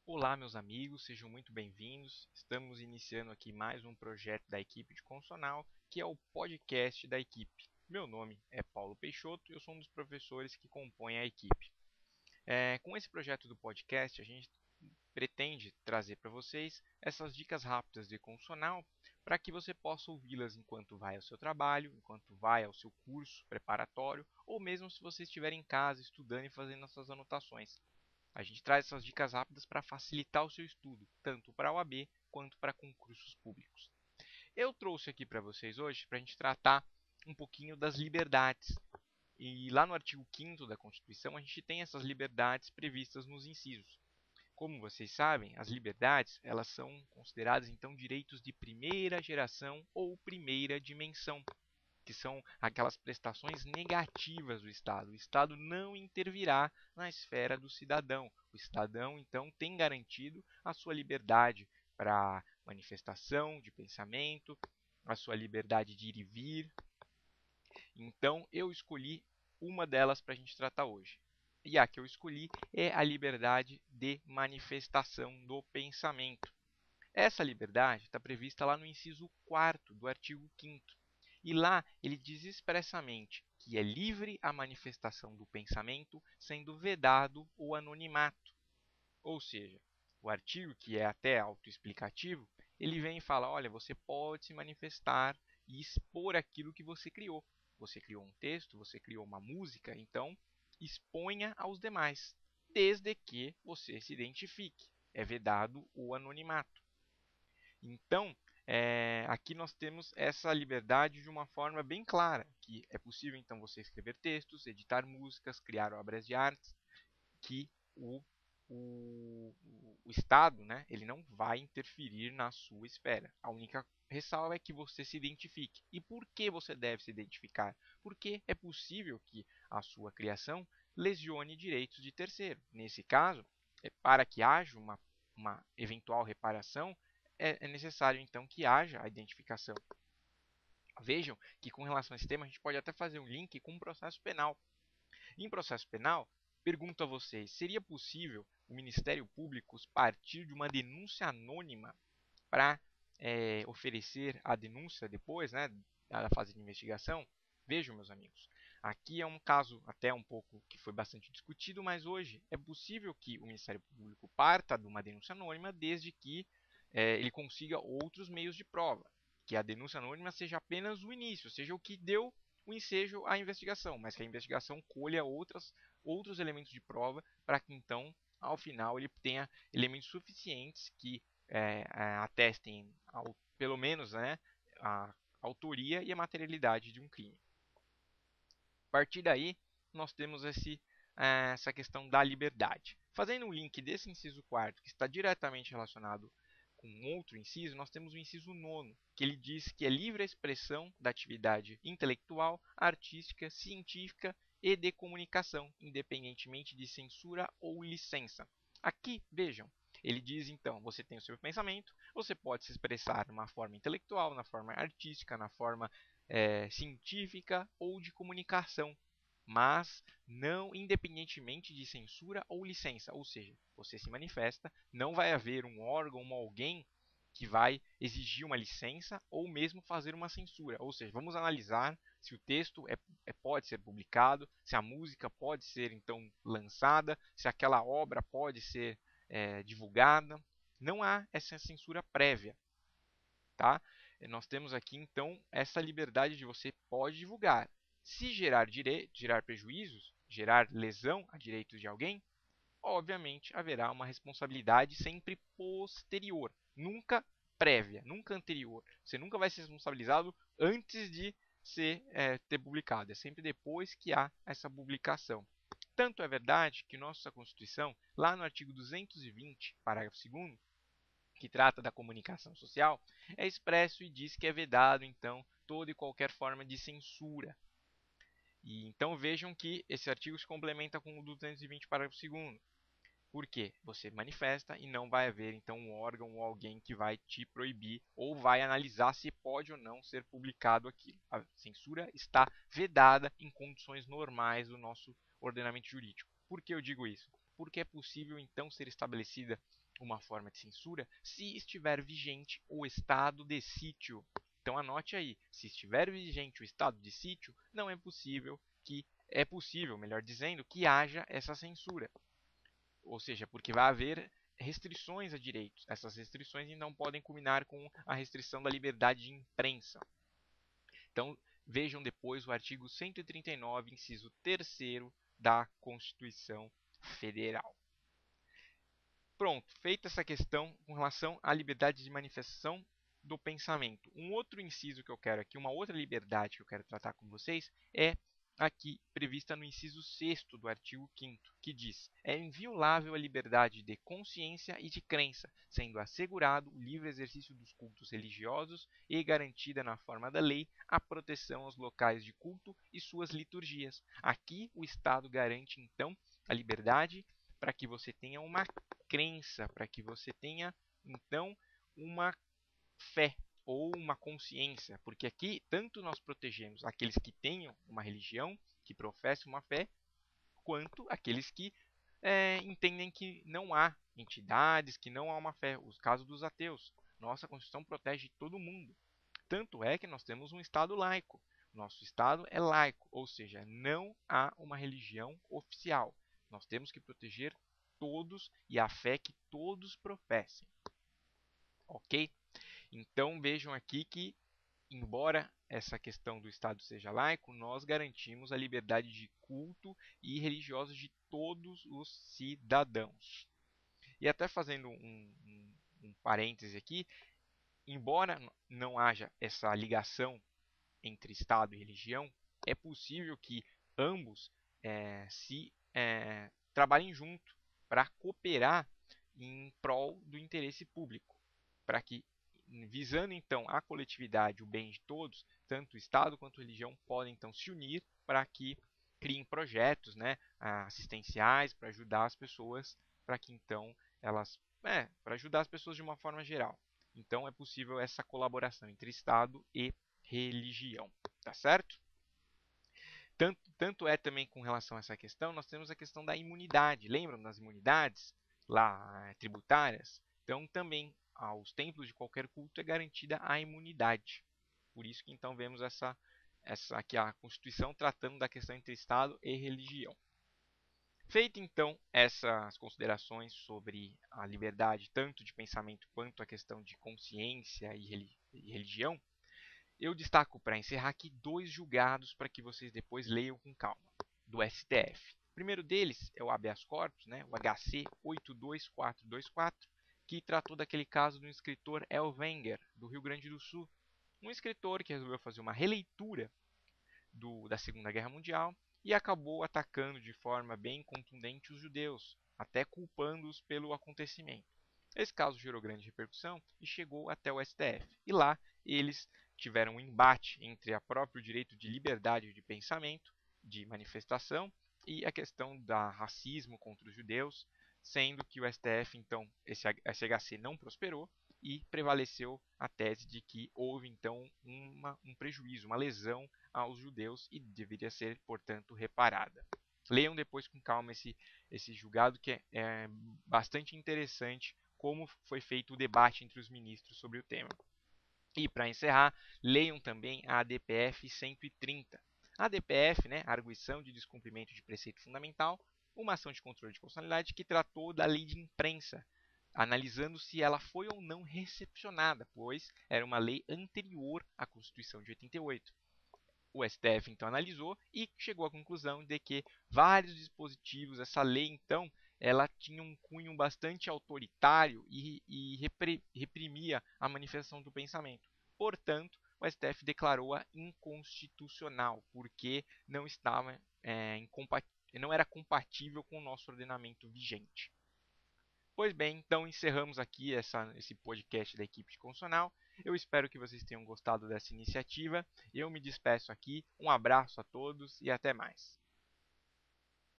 Olá, meus amigos, sejam muito bem-vindos. Estamos iniciando aqui mais um projeto da equipe de Constitucional, que é o podcast da equipe. Meu nome é Paulo Peixoto e eu sou um dos professores que compõem a equipe. Com esse projeto do podcast, a gente pretende trazer para vocês essas dicas rápidas de Constitucional para que você possa ouvi-las enquanto vai ao seu trabalho, enquanto vai ao seu curso preparatório ou mesmo se você estiver em casa estudando e fazendo as suas anotações. A gente traz essas dicas rápidas para facilitar o seu estudo, tanto para a OAB quanto para concursos públicos. Eu trouxe aqui para vocês hoje para a gente tratar um pouquinho das liberdades. E lá no artigo 5º da Constituição, a gente tem essas liberdades previstas nos incisos. Como vocês sabem, as liberdades elas são consideradas então direitos de primeira geração ou primeira dimensão, que são aquelas prestações negativas do Estado. O Estado não intervirá na esfera do cidadão. O cidadão, então, tem garantido a sua liberdade para manifestação de pensamento, a sua liberdade de ir e vir. Então, eu escolhi uma delas para a gente tratar hoje. E a que eu escolhi é a liberdade de manifestação do pensamento. Essa liberdade está prevista lá no inciso 4º do artigo 5º. E lá ele diz expressamente que é livre a manifestação do pensamento, sendo vedado o anonimato. Ou seja, o artigo, que é até autoexplicativo, ele vem e fala: olha, você pode se manifestar e expor aquilo que você criou. Você criou um texto, você criou uma música, então exponha aos demais, desde que você se identifique. É vedado o anonimato. Então, aqui nós temos essa liberdade de uma forma bem clara, que é possível então você escrever textos, editar músicas, criar obras de arte, que o Estado, né, ele não vai interferir na sua esfera. A única ressalva é que você se identifique. E por que você deve se identificar? Porque é possível que a sua criação lesione direitos de terceiro. Nesse caso, para que haja uma eventual reparação, é necessário então que haja a identificação. Vejam que com relação a esse tema a gente pode até fazer um link com um processo penal. Em processo penal, pergunto a vocês, seria possível o Ministério Público partir de uma denúncia anônima para oferecer a denúncia depois, né, da fase de investigação? Vejam, meus amigos, aqui é um caso até um pouco que foi bastante discutido, mas hoje é possível que o Ministério Público parta de uma denúncia anônima desde que ele consiga outros meios de prova, que a denúncia anônima seja apenas o início, seja o que deu o ensejo à investigação, mas que a investigação colha outros elementos de prova para que então, ao final, ele tenha elementos suficientes que atestem, pelo menos, né, a autoria e a materialidade de um crime. A partir daí, nós temos essa questão da liberdade. Fazendo um link desse inciso 4º, que está diretamente relacionado com outro inciso, nós temos o inciso 9º, que ele diz que é livre a expressão da atividade intelectual, artística, científica e de comunicação, independentemente de censura ou licença. Aqui, vejam, ele diz então, você tem o seu pensamento, você pode se expressar na forma intelectual, na forma artística, na forma científica ou de comunicação, mas não independentemente de censura ou licença. Ou seja, você se manifesta, não vai haver um órgão ou alguém que vai exigir uma licença ou mesmo fazer uma censura. Ou seja, vamos analisar se o texto pode ser publicado, se a música pode ser então lançada, se aquela obra pode ser divulgada. Não há essa censura prévia, tá? Nós temos aqui então essa liberdade de você pode divulgar. Se gerar prejuízos, gerar lesão a direitos de alguém, obviamente haverá uma responsabilidade sempre posterior, nunca prévia, nunca anterior. Você nunca vai ser responsabilizado antes de ter publicado, é sempre depois que há essa publicação. Tanto é verdade que nossa Constituição, lá no artigo 220, parágrafo 2º, que trata da comunicação social, é expresso e diz que é vedado, então, toda e qualquer forma de censura. E então vejam que esse artigo se complementa com o 220, parágrafo 2º. Por quê? Você manifesta e não vai haver então um órgão ou alguém que vai te proibir ou vai analisar se pode ou não ser publicado aquilo. A censura está vedada em condições normais do nosso ordenamento jurídico. Por que eu digo isso? Porque é possível então ser estabelecida uma forma de censura se estiver vigente o estado de sítio. Então anote aí, se estiver vigente o estado de sítio, não é possível, melhor dizendo, que haja essa censura. Ou seja, porque vai haver restrições a direitos. Essas restrições então podem culminar com a restrição da liberdade de imprensa. Então, vejam depois o artigo 139, inciso 3º da Constituição Federal. Pronto, feita essa questão com relação à liberdade de manifestação do pensamento. Um outro inciso que eu quero aqui, uma outra liberdade que eu quero tratar com vocês é aqui prevista no inciso 6º do artigo 5º, que diz: é inviolável a liberdade de consciência e de crença, sendo assegurado o livre exercício dos cultos religiosos e garantida na forma da lei a proteção aos locais de culto e suas liturgias. Aqui o Estado garante então a liberdade para que você tenha uma crença, para que você tenha então uma fé ou uma consciência, porque aqui tanto nós protegemos aqueles que tenham uma religião, que professam uma fé, quanto aqueles que entendem que não há entidades, que não há uma fé, os casos dos ateus. Nossa Constituição protege todo mundo. Tanto é que nós temos um Estado laico. Nosso Estado é laico, ou seja, não há uma religião oficial. Nós temos que proteger todos e a fé que todos professem. Ok? Então vejam aqui que, embora essa questão do Estado seja laico, nós garantimos a liberdade de culto e religiosa de todos os cidadãos. E até fazendo um parêntese aqui, embora não haja essa ligação entre Estado e religião, é possível que ambos se trabalhem junto para cooperar em prol do interesse público, para que, visando então a coletividade, o bem de todos, tanto o Estado quanto a religião podem então se unir para que criem projetos, né, assistenciais para ajudar as pessoas, para que então elas, para ajudar as pessoas de uma forma geral. Então é possível essa colaboração entre Estado e religião, tá certo? Tanto é também com relação a essa questão, nós temos a questão da imunidade. Lembram das imunidades lá tributárias? Então também aos templos de qualquer culto é garantida a imunidade. Por isso que então vemos essa aqui a Constituição tratando da questão entre Estado e religião. Feito então essas considerações sobre a liberdade tanto de pensamento quanto a questão de consciência e religião, eu destaco para encerrar aqui dois julgados para que vocês depois leiam com calma, do STF. O primeiro deles é o habeas corpus, né, o HC 82424, que tratou daquele caso do escritor Elwenger, do Rio Grande do Sul. Um escritor que resolveu fazer uma releitura da Segunda Guerra Mundial e acabou atacando de forma bem contundente os judeus, até culpando-os pelo acontecimento. Esse caso gerou grande repercussão e chegou até o STF. E lá eles tiveram um embate entre o próprio direito de liberdade de pensamento, de manifestação, e a questão do racismo contra os judeus, sendo que o STF, então, esse SHC não prosperou e prevaleceu a tese de que houve, então, um prejuízo, uma lesão aos judeus e deveria ser, portanto, reparada. Leiam depois com calma esse julgado, que é bastante interessante como foi feito o debate entre os ministros sobre o tema. E, para encerrar, leiam também a ADPF 130. A ADPF, né, Arguição de Descumprimento de Preceito Fundamental, uma ação de controle de constitucionalidade que tratou da lei de imprensa, analisando se ela foi ou não recepcionada, pois era uma lei anterior à Constituição de 88. O STF então analisou e chegou à conclusão de que vários dispositivos, essa lei então, ela tinha um cunho bastante autoritário e reprimia a manifestação do pensamento. Portanto, o STF declarou-a inconstitucional, porque não era compatível com o nosso ordenamento vigente. Pois bem, então encerramos aqui esse podcast da equipe de Constitucional. Eu espero que vocês tenham gostado dessa iniciativa. Eu me despeço aqui. Um abraço a todos e até mais.